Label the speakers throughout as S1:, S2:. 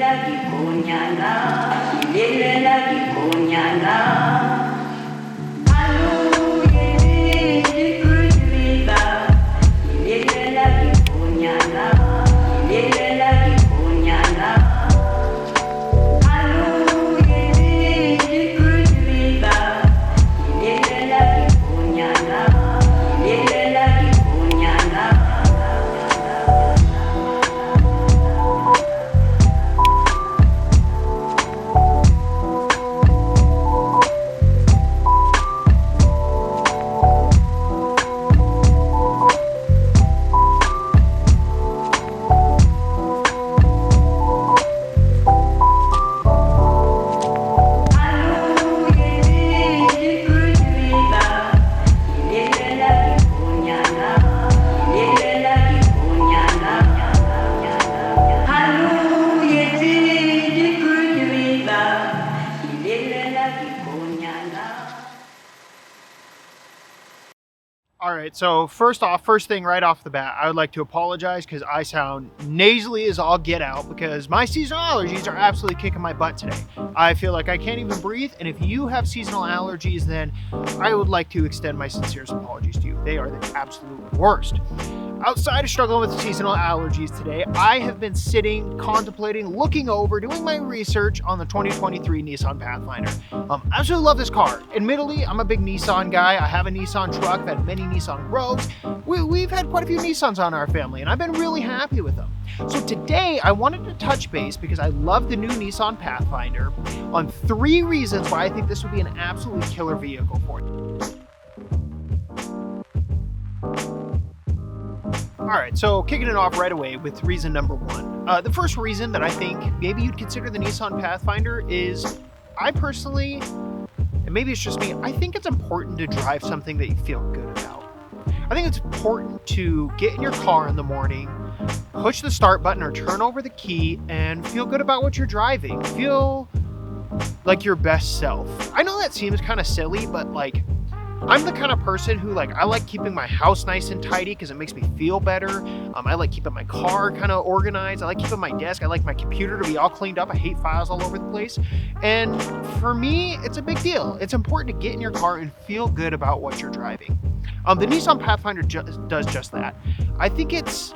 S1: lagi konyana, ilele lagi konyana. Alu yele dikuliba, ilele lagi konyana, ilele lagi konyana. Alu yele dikuliba, ilele lagi konyana, ilele lagi konyana.
S2: All right, so first thing right off the bat, I would like to apologize because I sound nasally as all get out because my seasonal allergies are absolutely kicking my butt today. I feel like I can't even breathe, and if you have seasonal allergies, then I would like to extend my sincerest apologies to you. They are the absolute worst. Outside of struggling with seasonal allergies today, I have been sitting, contemplating, looking over, doing my research on the 2023 Nissan Pathfinder. I absolutely love this car. Admittedly, I'm a big Nissan guy. I have a Nissan truck. I've had many Nissan Rogues. We've had quite a few Nissans on our family, and I've been really happy with them. So today, I wanted to touch base because I love the new Nissan Pathfinder on 3 reasons why I think this would be an absolutely killer vehicle for you. All right, so kicking it off right away with reason number 1. The first reason that I think maybe you'd consider the Nissan Pathfinder is I personally, and maybe it's just me, I think it's important to drive something that you feel good about. I think it's important to get in your car in the morning, push the start button or turn over the key, and feel good about what you're driving. Feel like your best self. I know that seems kind of silly, but like, I'm the kind of person who I like keeping my house nice and tidy because it makes me feel better. I like keeping my car kind of organized. I like keeping my desk. I like my computer to be all cleaned up. I hate files all over the place. And for me, it's a big deal. It's important to get in your car and feel good about what you're driving. The Nissan Pathfinder does just that. I think it's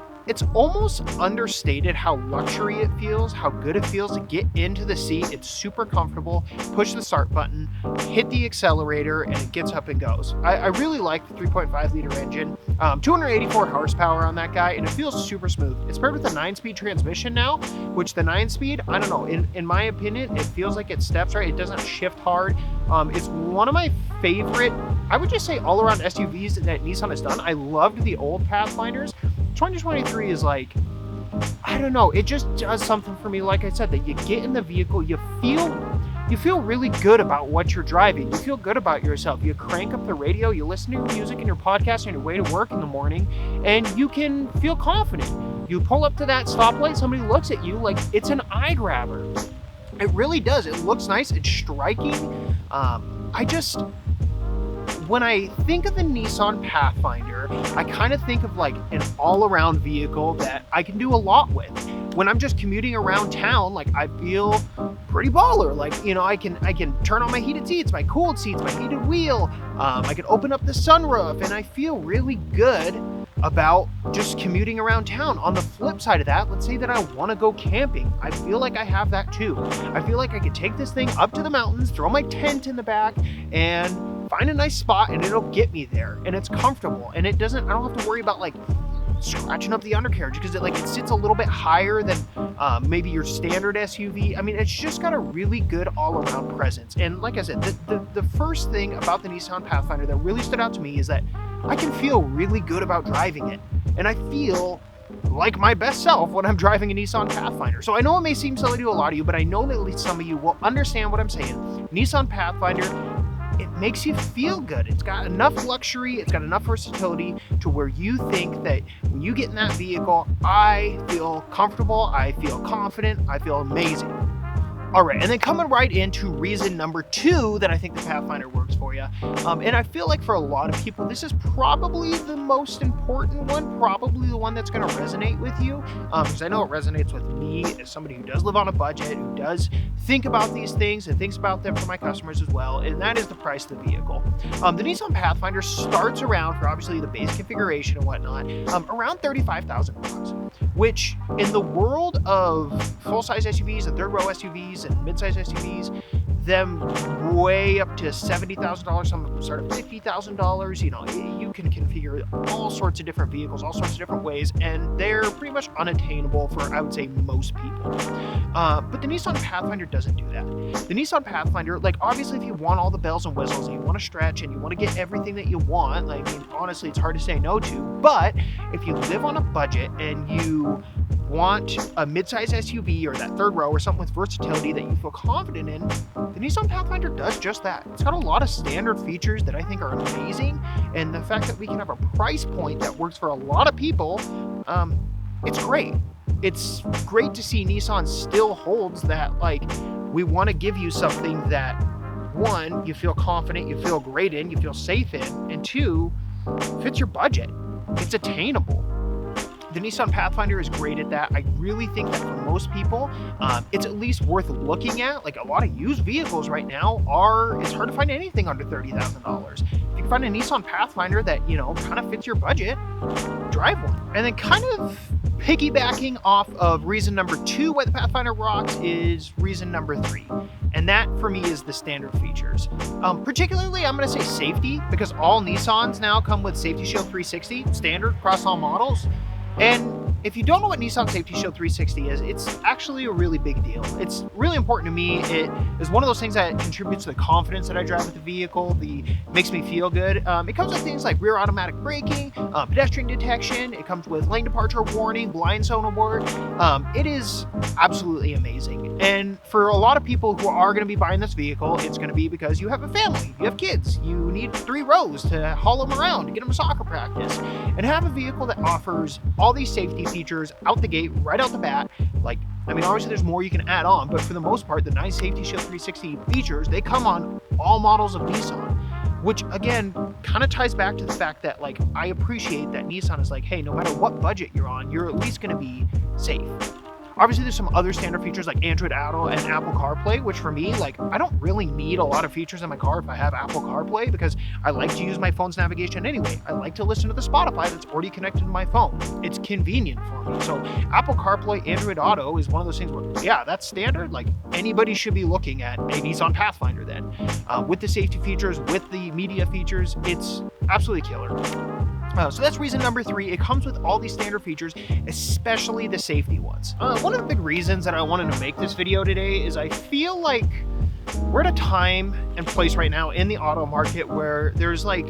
S2: almost understated how luxury it feels, how good it feels to get into the seat. It's super comfortable. Push the start button, hit the accelerator, and it gets up and goes. I really like the 3.5 liter engine, 284 horsepower on that guy, and it feels super smooth. It's paired with a 9-speed transmission now, which the 9-speed, I don't know, in my opinion, it feels like it steps right. It doesn't shift hard. It's one of my favorite, I would just say, all-around SUVs that Nissan has done. I loved the old Pathfinders. 2023 is I don't know, it just does something for me. Like I said, that you get in the vehicle, you feel really good about what you're driving. You feel good about yourself. You crank up the radio, you listen to your music and your podcast on your way to work in the morning, and you can feel confident. You pull up to that stoplight, somebody looks at you like it's an eye grabber. It really does. It looks nice. It's striking. When I think of the Nissan Pathfinder, I kind of think of an all-around vehicle that I can do a lot with. When I'm just commuting around town, I feel pretty baller. I can turn on my heated seats, my cooled seats, my heated wheel. I can open up the sunroof, and I feel really good about just commuting around town. On the flip side of that, let's say that I want to go camping. I feel like I have that too. I feel like I could take this thing up to the mountains, throw my tent in the back, and find a nice spot, and it'll get me there. And it's comfortable, and I don't have to worry about scratching up the undercarriage because it sits a little bit higher than maybe your standard SUV. I mean, it's just got a really good all-around presence. And like I said, the first thing about the Nissan Pathfinder that really stood out to me is that I can feel really good about driving it. And I feel like my best self when I'm driving a Nissan Pathfinder. So I know it may seem silly to a lot of you, but I know that at least some of you will understand what I'm saying. Nissan Pathfinder, it makes you feel good. It's got enough luxury, it's got enough versatility to where you think that when you get in that vehicle, I feel comfortable, I feel confident, I feel amazing. All right, and then coming right into reason number 2 that I think the Pathfinder works for you. And I feel like for a lot of people, this is probably the most important one, probably the one that's going to resonate with you, because I know it resonates with me as somebody who does live on a budget, who does think about these things and thinks about them for my customers as well, and that is the price of the vehicle. The Nissan Pathfinder starts around, for obviously the base configuration and whatnot, around $35,000, which in the world of full-size SUVs and third-row SUVs and mid-size SUVs, them way up to $70,000, some of them start at $50,000. You know, you can configure all sorts of different vehicles, all sorts of different ways, and they're pretty much unattainable for, I would say, most people. But the Nissan Pathfinder doesn't do that. The Nissan Pathfinder, like, obviously if you want all the bells and whistles and you want to stretch and you want to get everything that you want, like, I mean, honestly, it's hard to say no to, but if you live on a budget and you want a mid-size SUV or that third row or something with versatility that you feel confident in, the Nissan Pathfinder does just that. It's got a lot of standard features that I think are amazing, and the fact that we can have a price point that works for a lot of people, it's great. It's great to see Nissan still holds that, like, we want to give you something that, 1, you feel confident, you feel great in, you feel safe in, and 2, fits your budget. It's attainable. The Nissan Pathfinder is great at that. I really think that for most people, it's at least worth looking at. Like, a lot of used vehicles right now it's hard to find anything under $30,000. If you can find a Nissan Pathfinder that, you know, kind of fits your budget, drive one. And then kind of piggybacking off of reason number 2 why the Pathfinder rocks is reason number 3. And that, for me, is the standard features. Particularly, I'm going to say safety, because all Nissans now come with Safety Shield 360, standard across all models. And if you don't know what Nissan Safety Shield 360 is, it's actually a really big deal. It's really important to me. It is one of those things that contributes to the confidence that I drive with the vehicle, makes me feel good. It comes with things like rear automatic braking, pedestrian detection. It comes with lane departure warning, blind zone alert. It is absolutely amazing. And for a lot of people who are going to be buying this vehicle, it's going to be because you have a family, you have kids, you need 3 rows to haul them around, to get them to soccer practice, and have a vehicle that offers all these safety features out the gate, right out the bat. Like, I mean, obviously there's more you can add on, but for the most part, the nice Safety Shield 360 features, they come on all models of Nissan, which again, kind of ties back to the fact that, like, I appreciate that Nissan is like, hey, no matter what budget you're on, you're at least going to be safe. Obviously, there's some other standard features like Android Auto and Apple CarPlay, which for me, like, I don't really need a lot of features in my car if I have Apple CarPlay, because I like to use my phone's navigation anyway. I like to listen to the Spotify that's already connected to my phone. It's convenient for me. So Apple CarPlay, Android Auto is one of those things where, yeah, that's standard. Like, anybody should be looking at a Nissan Pathfinder then. With the safety features, with the media features, it's absolutely killer. So that's reason number 3. It comes with all these standard features, especially the safety ones. One of the big reasons that I wanted to make this video today is I feel like we're at a time and place right now in the auto market where there's like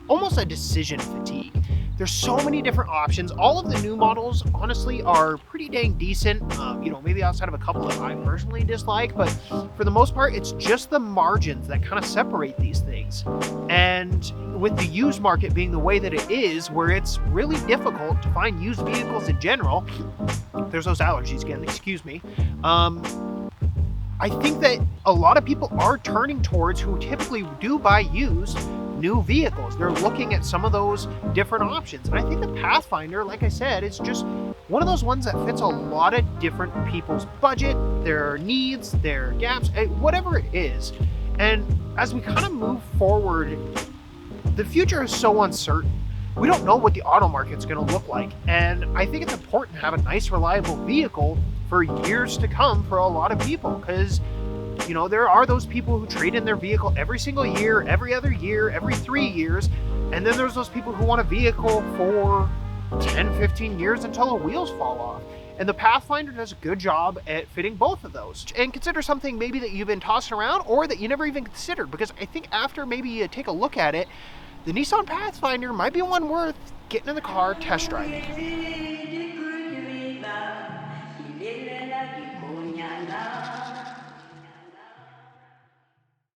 S2: almost a decision fatigue. There's so many different options. All of the new models, honestly, are pretty dang decent. You know, maybe outside of a couple that I personally dislike, but for the most part, it's just the margins that kind of separate these things. And with the used market being the way that it is, where it's really difficult to find used vehicles in general, there's those allergies again, excuse me. I think that a lot of people are turning towards, who typically do buy used, new vehicles. They're looking at some of those different options. And I think the Pathfinder, like I said, is just one of those ones that fits a lot of different people's budget, their needs, their gaps, whatever it is. And as we kind of move forward, the future is so uncertain. We don't know what the auto market's going to look like. And I think it's important to have a nice, reliable vehicle for years to come for a lot of people, because you know, there are those people who trade in their vehicle every single year, every other year, every 3 years. And then there's those people who want a vehicle for 10, 15 years until the wheels fall off. And the Pathfinder does a good job at fitting both of those. And consider something maybe that you've been tossing around or that you never even considered, because I think after maybe you take a look at it, the Nissan Pathfinder might be one worth getting in the car, test driving.